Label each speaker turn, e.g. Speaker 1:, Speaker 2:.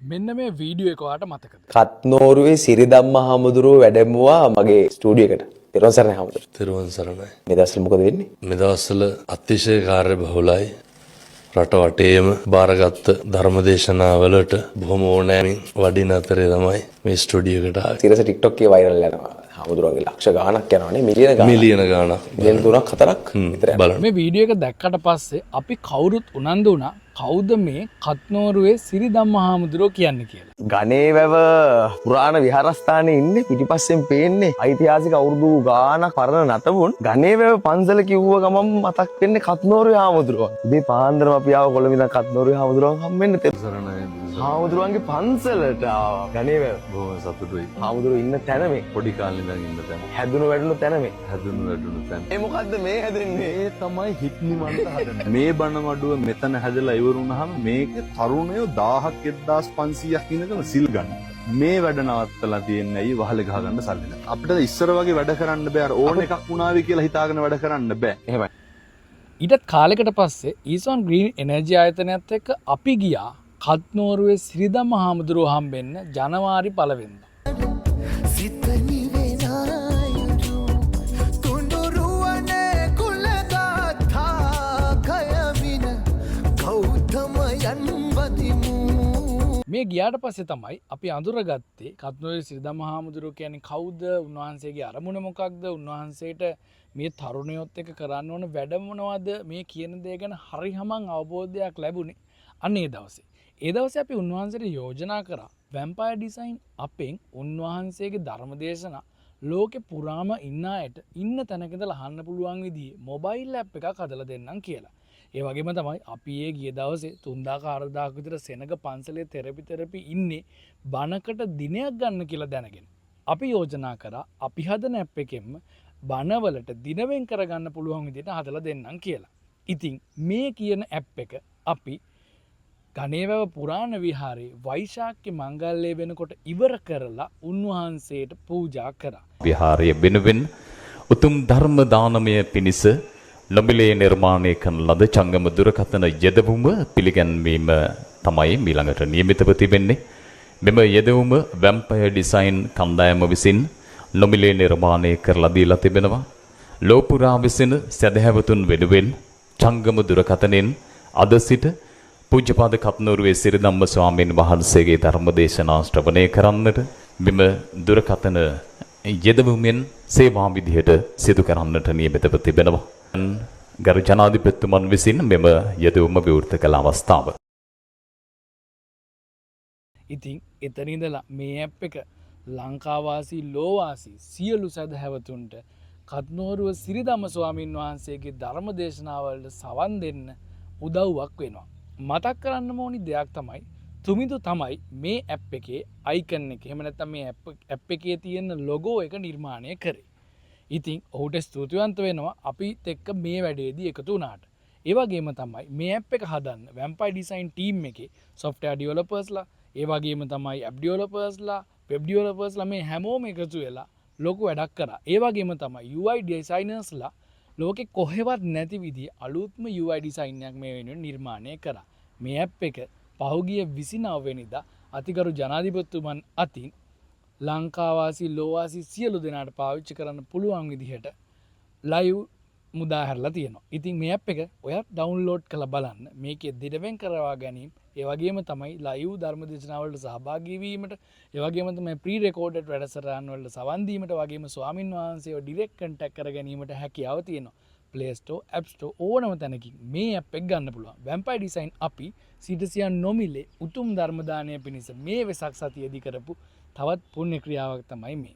Speaker 1: මෙන්න මේ වීඩියෝ එක ඔයාලට මතකද?
Speaker 2: කත්නෝරුවේ සිරිධම්ම හාමුදුරුව වැඩමුවා මගේ ස්ටුඩියෝ එකට. තෙරුවන් සරණයි හාමුදුරුවෝ.
Speaker 3: තෙරුවන් සරණයි.
Speaker 2: මේ දවස්වල මොකද වෙන්නේ?
Speaker 3: මේ දවස්වල අතිශය කාර්යබහුලයි. රට වටේම බාරගත් ධර්මදේශනාවලට බොහොම ඕනෑමින් වඩින අතරේ තමයි මේ ස්ටුඩියෝ එකට ආවේ.
Speaker 2: සිරස TikTok එකේ වයිරල් යනවා. හාමුදුරුවන්ගේ ලක්ෂ ගාණක් යනවානේ මිලියන ගාණක්.
Speaker 3: මිලියන ගාණක්.
Speaker 2: මිලියන 3ක් 4ක් විතර යනවා.
Speaker 3: බලන්න.
Speaker 1: මේ වීඩියෝ එක දැක්කට පස්සේ අපි කවුරුත් උනන්දු වුණා කවුද මේ කත්නෝරුවේ සිරිධම්ම හාමුදුරුවෝ කියන්නේ කියලා.
Speaker 2: ගණේවැව පුරාණ විහාරස්ථානයේ ඉන්නේ පිටිපස්සෙන් පේන්නේ ඓතිහාසික අවුරුදු ගාණක් පරණ නටබුන් ගණේවැව පන්සල කිව්ව ගමන් මතක් වෙන්නේ කත්නෝරුවේ හාමුදුරුවන්. ඉතින් පාන්දරම අපි ආව කොළඹ ඉඳන් කත්නෝරුවේ හාමුදුරුවන් හම්බෙන්න
Speaker 3: සරණයි.
Speaker 2: හාමුදුරුවන්ගේ පන්සලට ආවා. ගණේවැව.
Speaker 3: බොහොම සතුටුයි.
Speaker 2: හාමුදුරුවෝ ඉන්න තැන මේ.
Speaker 3: පොඩි කාලේ ඉඳන් ඉන්න තැන.
Speaker 2: හැදුණු වැඩුණු තැන මේ.
Speaker 3: හැදුණු වැඩුණු තැන.
Speaker 2: ඒ මොකද්ද මේ හැදෙන්නේ?
Speaker 3: මේ තමයි හිට් නිවන්ට හදන්නේ. මේ බණ මඩුව මෙතන හැදලා ඉවරුනහම මේකේ තරුණයෝ 1000ක් 1500ක් ඉඳගෙන සිල් ගන්න. මේ වැඩ නවත්තලා තියන්නේ ඇයි වහල ගහ ගන්න සල්ලි නැහැ. අපිට ඉස්සර වගේ වැඩ කරන්න බෑ. අර ඕන එකක් වුණාවි කියලා හිතාගෙන වැඩ කරන්න බෑ.
Speaker 2: එහෙමයි.
Speaker 1: ඊටත් කාලයකට පස්සේ ඊසොන් ග්‍රීන් එනර්ජි ආයතනයත් එක්ක අපි ගියා කත්නෝරුවේ සිරිධම්ම හාමුදුරුවෝ හම්බෙන්න ජනවාරි 1 වෙනිදා. මේ ගියාට පස්සේ තමයි අපි අඳුරගත්තේ කත්නෝරුවේ සිරිධම්ම හාමුදුරුවෝ කියන්නේ කවුද, උන්වහන්සේගේ අරමුණ මොකක්ද, උන්වහන්සේට මේ තරුණයොත් එක්ක කරන්න ඕන වැඩ මොනවද, මේ කියන දේ ගැන හරියමං අවබෝධයක් ලැබුණේ අන්න ඒ දවසේ. ඒ දවසේ අපි උන්වහන්සේට යෝජනා කරා වැම්පයර් ඩිසයින් අපෙන් උන්වහන්සේගේ ධර්මදේශනා ලෝකේ පුරාම ඉන්න අයට ඉන්න තැනක ඉඳලා අහන්න පුළුවන් විදිහේ මොබයිල් ඇප් එකක් හදලා දෙන්නම් කියලා. ඒ වගේම තමයි අපි ඒ ගිය දවසේ 3000 4000ක විතර සෙනග පන්සලේ තෙරපි ඉන්නේ බණකට දිනයක් ගන්න කියලා දැනගෙන. අපි යෝජනා කරා අපි හදන ඇප් එකෙන්ම බණවලට දින වෙන් කරගන්න පුළුවන් විදිහට හදලා දෙන්නම් කියලා. ඉතින් මේ කියන ඇප් එක අපි ගණේවැව පුරාණ විහාරයේ වෛශාඛ්‍ය මංගල්‍යය වෙනකොට ඉවර කරලා උන්වහන්සේට පූජා කරා.
Speaker 4: විහාරය වෙනුවෙන් උතුම් ධර්ම දානමය පිණිස නොමිලේ නිර්මාණය කරන ලද චංගම දුරකථන යෙදවුම පිළිගැන්වීම තමයි ඊළඟට නියමිතව තිබෙන්නේ. මෙම යෙදවුම වැම්පයර් ඩිසයින් කණ්ඩායම විසින් නොමිලේ නිර්මාණය කරලා දීලා තිබෙනවා. ලෝපුරා විසින සදහැවතුන් වෙනුවෙන් චංගම දුරකථනෙන් අද සිට පූජ්‍යපාද කත්නෝරුවේ සිරිධම්ම ස්වාමීන් වහන්සේගේ ධර්ම දේශනා ශ්‍රවණය කරන්නට මෙම දුරකථන යෙදවුමෙන් සේවා විදිහට සිදු කරන්නට නියමිතව තිබෙනවා. ගරු ජනාධිපතිතුමන් විසින් මෙම යෙදවුම විවෘත කළ අවස්ථාව.
Speaker 1: ඉතින් එතන ඉඳලා මේ ඇප් එක ලංකාවාසී ලෝවාසී සියලු සදහැවතුන්ට කත්නෝරුව සිරිධම්ම ස්වාමීන් වහන්සේගේ ධර්ම දේශනාවලට සවන් දෙන්න උදව්වක් වෙනවා. මතක් කරන්න ඕනි දෙයක් තමයි තුමිදු තමයි මේ ඇප් එකේ අයිකන් එක. එහෙම නැත්නම් මේ ඇප් එකේ තියෙන ලොගෝ එක නිර්මාණය කරේ. ඉතින් ඔහුට ස්තුතිවන්ත වෙනවා අපිත් එක්ක මේ වැඩේදී එකතු වුණාට. ඒ වගේම තමයි මේ ඇප් එක හදන්න වැම්පයර් ඩිසයින් ටීම් එකේ software developersලා, ඒ වගේම තමයි app developersලා, web developersලා මේ හැමෝම එකතු වෙලා ලොකු වැඩක් කරා. ඒ වගේම තමයි UI designersලා ලෝකෙ කොහෙවත් නැති විදිහේ අලුත්ම UI ඩිසයින් එකක් මේ වෙනුවෙන් නිර්මාණය කරා. මේ ඇප් එක පහුගිය 29 වෙනිදා අතිගරු ජනාධිපතිතුමන් අතින් ලංකාවාසී ලෝවාසී සියලු දෙනාට පාවිච්චි කරන්න පුළුවන් විදිහට ලයිව් මුදා හැරලා තියෙනවා. ඉතින් මේ ඇප් එක ඔයත් ඩවුන්ලෝඩ් කරලා බලන්න. මේකේ දිනවෙන් කරවා ගැනීම, ඒ වගේම තමයි ලයිව් ධර්ම දේශනා වලට සහභාගී වීමට, ඒ වගේම තමයි ප්‍රී රෙකෝඩඩ් වැඩසටහන් වලට සවන් දීමට වගේම ස්වාමින් වහන්සේව ඩිරෙක්ට් කන්ටැක්ට් කර ගැනීමට හැකියාව තියෙනවා. Play Store, App Store ඕනම තැනකින් මේ ඇප් එක ගන්න පුළුවන්. වැම්පයර් ඩිසයින් අපි සිටසියන් නොමිලේ උතුම් ධර්ම දානය පිණිස මේ වෙසක් සතියේදී කරපු තවත් පුණ්‍ය ක්‍රියාවක් තමයි මේ.